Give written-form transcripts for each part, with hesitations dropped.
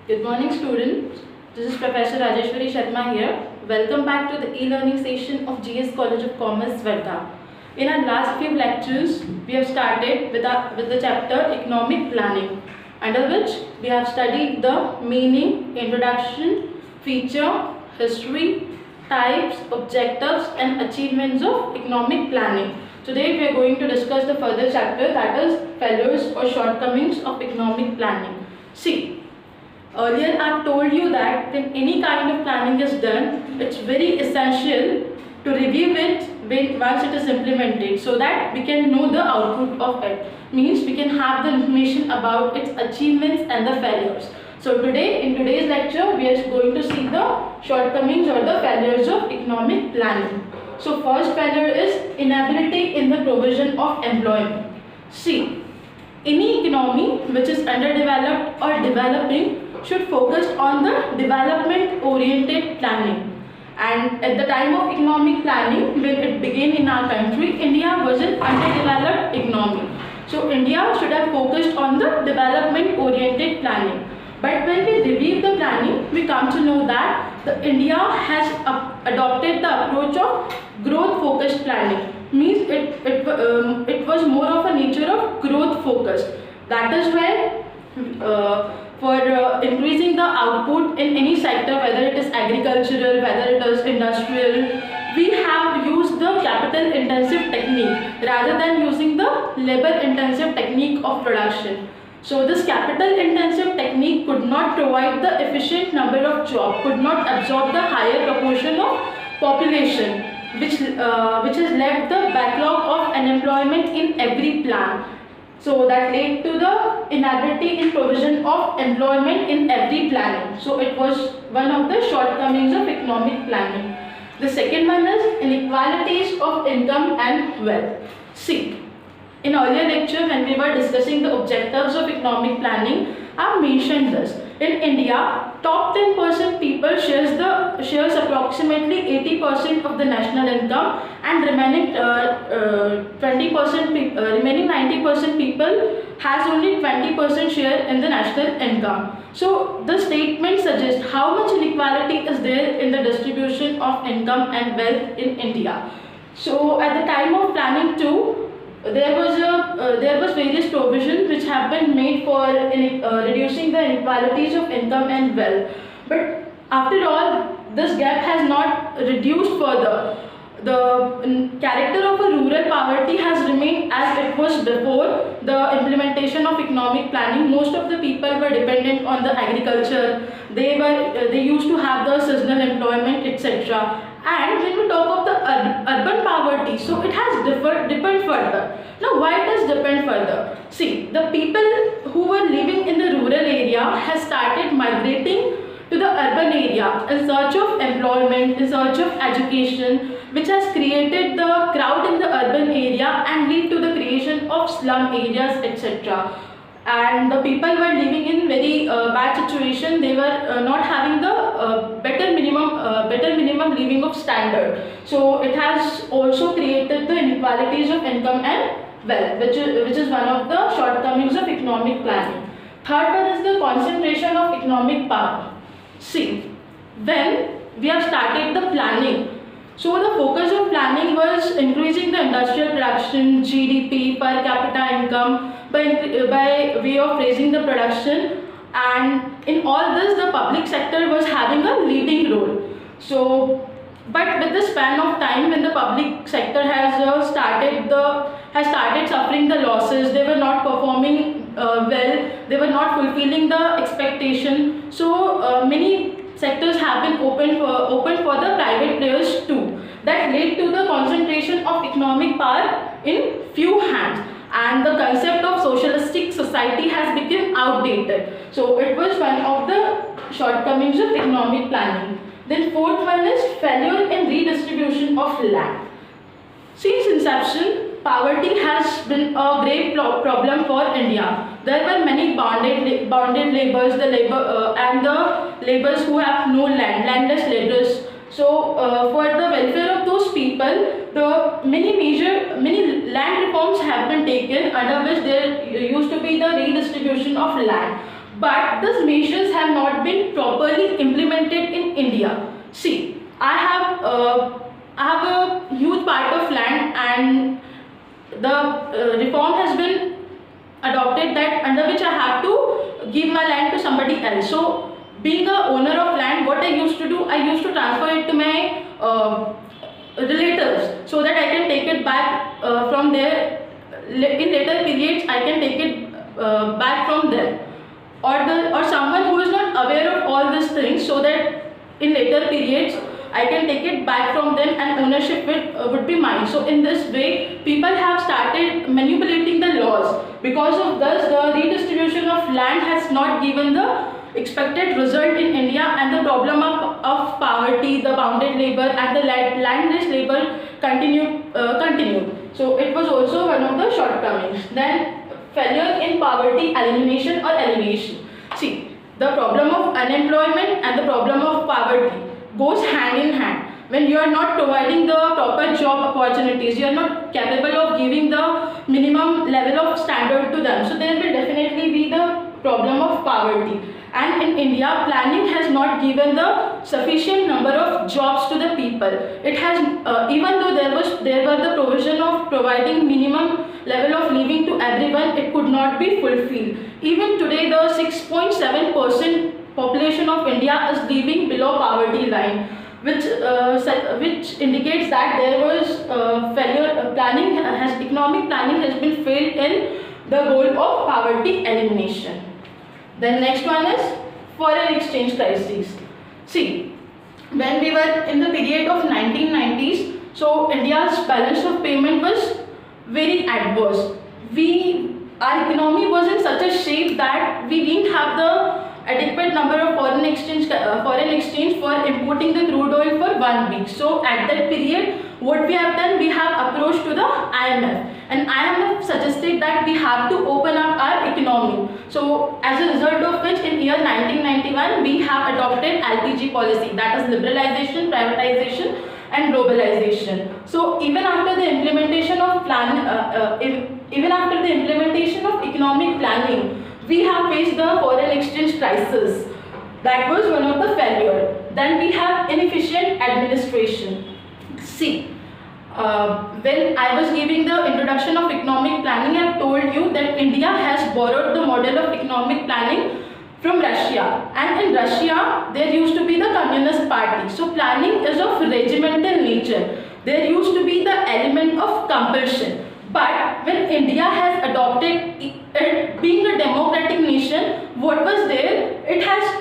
Good morning, students. This is Professor Rajeshwari Sharma here. Welcome back to the e-learning session of GS College of Commerce, Verda. In our last few lectures, we have started with the chapter Economic Planning, under which we have studied the meaning, introduction, feature, history, types, objectives, and achievements of economic planning. Today, we are going to discuss the further chapter, that is failures or shortcomings of economic planning. See, earlier I have told you that when any kind of planning is done, it's very essential to review it once it is implemented so that we can know the output of it. Means we can have the information about its achievements and the failures. So today, in today's lecture, we are going to see the shortcomings or the failures of economic planning. So first failure is inability in the provision of employment. See, any economy which is underdeveloped or developing should focus on the development oriented planning. And at the time of economic planning, when it began in our country, India was an underdeveloped economy. So India should have focused on the development oriented planning. But when we review the planning, we come to know that India has adopted the approach of growth focused planning. Means it was more of a nature of growth focused. That is where for increasing the output in any sector, whether it is agricultural, whether it is industrial, we have used the capital intensive technique rather than using the labor intensive technique of production. So this capital intensive technique could not provide the efficient number of jobs, could not absorb the higher proportion of population, which has left the backlog of unemployment in every plan. So that led to the inability in provision of employment in every planning. So it was one of the shortcomings of economic planning. The second one is inequalities of income and wealth. See, in earlier lecture when we were discussing the objectives of economic planning, I mentioned this. In India, top 10% people shares approximately 80% of the national income, and remaining 90% people has only 20% share in the national income. So the statement suggests how much inequality is there in the distribution of income and wealth in India. So at the time of planning too, there was various provisions which have been made for reducing the inequalities of income and wealth. But after all, this gap has not reduced further. The character of a rural poverty has remained as it was before the implementation of economic planning. Most of the people were dependent on the agriculture. They used to have the seasonal employment, etc. And when we talk of the urban poverty, so it has differed further. Now, why it has differed further? See, the people who were living in the rural area has started migrating to the urban area in search of employment, in search of education, which has created the crowd in the urban area and lead to the creation of slum areas, etc. And the people were living in very bad situation. They were not having the better minimum living of standard. So it has also created the inequalities of income and wealth, which is one of the shortcomings of economic planning. Third one is the concentration of economic power. See, when we have started the planning, so the focus of planning was increasing the industrial production, GDP, per capita income by way of raising the production, and in all this the public sector was having a leading role. So, but with the span of time when the public sector has started suffering the losses, they were not performing well, they were not fulfilling the expectation. So many sectors have been opened for the private players too. That led to the concentration of economic power in few hands, and the concept of socialistic society has become outdated. So it was one of the shortcomings of economic planning. Then fourth one is failure in redistribution of land. Since inception, poverty has been a great problem for India. There were many bonded laborers, and the laborers who have no land, landless laborers. So, for the welfare of those people, the many land reforms have been taken, under which there used to be the redistribution of land. but these measures have not been properly implemented in India. See, I have a huge part of land, and the reform has been adopted that under which I have to give my land to somebody else. So being a owner of land, what I used to do, I used to transfer it to my relatives so that I can take it back from there. In later periods, I can take it back from them, or someone who is not aware of all these things, so that in later periods I can take it back from them and ownership would be mine. So in this way, people have started manipulating the laws. Because of this, the redistribution of land has not given the expected result in India, and the problem of poverty, the bounded labor and the landless labor continued. So it was also one of the shortcomings. Then failure in poverty elimination or alleviation. See, the problem of unemployment and the problem of poverty goes hand in hand. When you are not providing the proper job opportunities, you are not capable of giving the minimum level of standard to them. So there will definitely be the problem of poverty. And in India, planning has not given the sufficient number of jobs to the people. It has, even though there were the provision of providing minimum level of living to everyone, it could not be fulfilled. Even today, the 6.7% population of India is living below poverty line, which indicates that there was failure. Economic planning has been failed in the goal of poverty elimination. The next one is foreign exchange crisis. See, when we were in the period of 1990s, so India's balance of payment was very adverse. Our economy was in such a shape that we didn't have the adequate number of foreign exchange for importing the crude oil for 1 week. So at that period, what we have done, we have approached to the IMF, and IMF suggested that we have to open up our economy. So as a result of which, in year 1991, we have adopted LPG policy, that is liberalization, privatization and globalization. So even after the implementation of economic planning, we have faced the foreign exchange crisis. That was one of the failure. Then we have inefficient administration. See, when I was giving the introduction of economic planning, I have told you that India has borrowed the model of economic planning from Russia, and in Russia there used to be the Communist Party. So planning is of regimental nature. There used to be the element of compulsion. But when India has adopted it, being a democratic nation, what was there,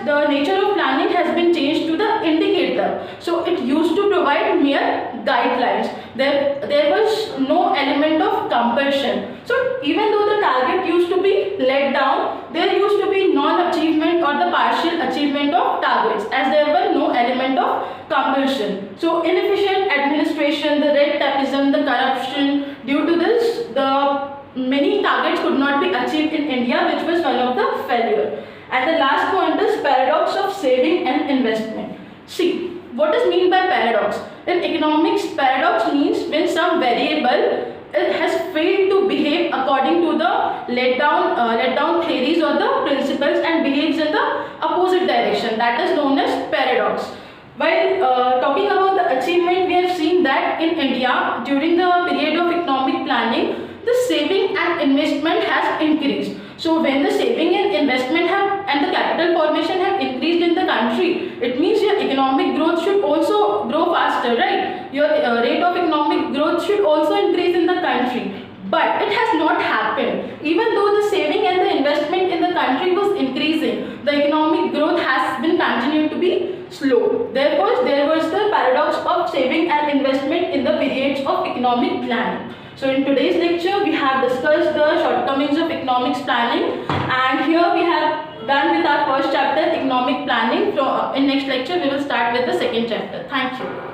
the nature of planning has been changed to the indicator. So it used to provide mere guidelines. There was no element of compulsion. So even though the target used to be let down, there used to be non-achievement or the partial achievement of targets, as there were no element of compulsion. So inefficient administration, the red tapeism, the corruption, due to this, the many targets could not be achieved in India, which was one of the failure. And the last point is paradox of saving and investment. See, what is mean by paradox? In economics, paradox means when some variable has failed to behave according to the let down theories or the principles and behaves in the opposite direction. That is known as paradox. While talking about the achievement, we have seen that in India, during the period of economic planning, the saving and investment has increased. So when the saving and investment and the capital formation have increased in the country, it means your economic growth should also grow faster, right? Your rate of economic growth should also increase in the country. But it has not happened. Even though the saving and the investment in the country was increasing, the economic growth has been continued to be slow. Therefore, there was the paradox of saving and investment in the periods of economic planning. So in today's lecture, we have discussed the shortcomings of economics planning, and here we have done with our first chapter, economic planning. So in next lecture, we will start with the second chapter. Thank you.